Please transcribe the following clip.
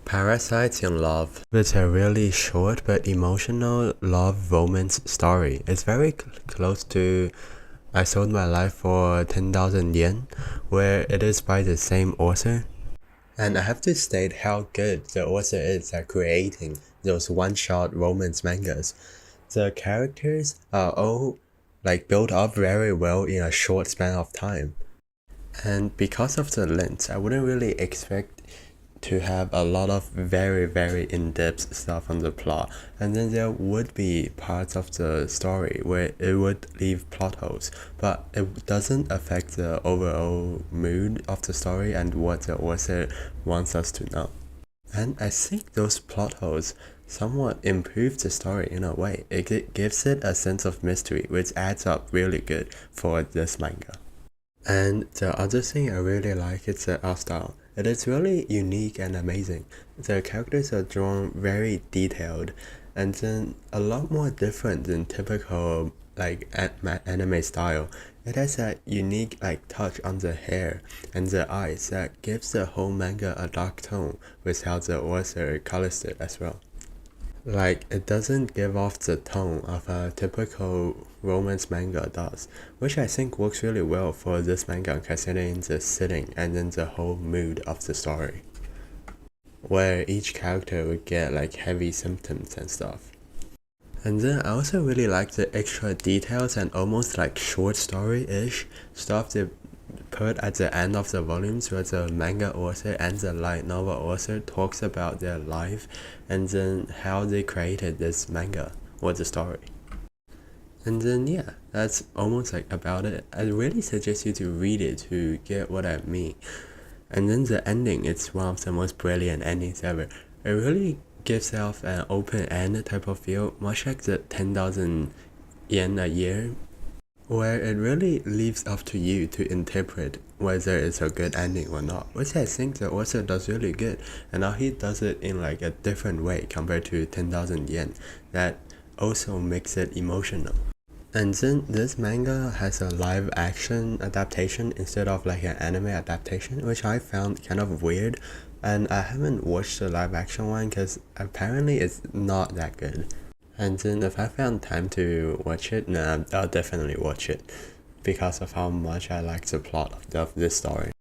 Parasites in Love. It's a really short but emotional love romance story. It's very close to I Sold My Life for 10,000 yen, where it is by the same author. And I have to state how good the author is at creating those one-shot romance mangas. The characters are all built up very well in a short span of time. And because of the length, I wouldn't really expect to have a lot of very in-depth stuff on the plot, and then there would be parts of the story where it would leave plot holes, but it doesn't affect the overall mood of the story and what the author wants us to know. And I think those plot holes somewhat improve the story in a way. It gives it a sense of mystery, which adds up really good for this manga. And the other thing I really like is the art style. It is really unique and amazing. The characters are drawn very detailed and then a lot more different than typical anime style. It has a unique touch on the hair and the eyes that gives the whole manga a dark tone with how the author colors it as well. It doesn't give off the tone of a typical romance manga does, which I think works really well for this manga considering the setting and then the whole mood of the story, where each character would get heavy symptoms and stuff. And then I also really like the extra details and almost short story-ish stuff they put at the end of the volumes where the manga author and the light novel author talks about their life and then how they created this manga or the story. And then yeah, that's almost about it. I really suggest you to read it to get what I mean. And then the ending, it's one of the most brilliant endings ever. It really gives off an open-end type of feel, much like the 10,000 yen a year, where it really leaves up to you to interpret whether it's a good ending or not, which I think the author does really good, and now he does it in a different way compared to 10,000 yen that also makes it emotional. And then this manga has a live action adaptation instead of an anime adaptation, which I found kind of weird, and I haven't watched the live action one because apparently it's not that good. And then if I found time to watch it, I'll definitely watch it because of how much I like the plot of this story.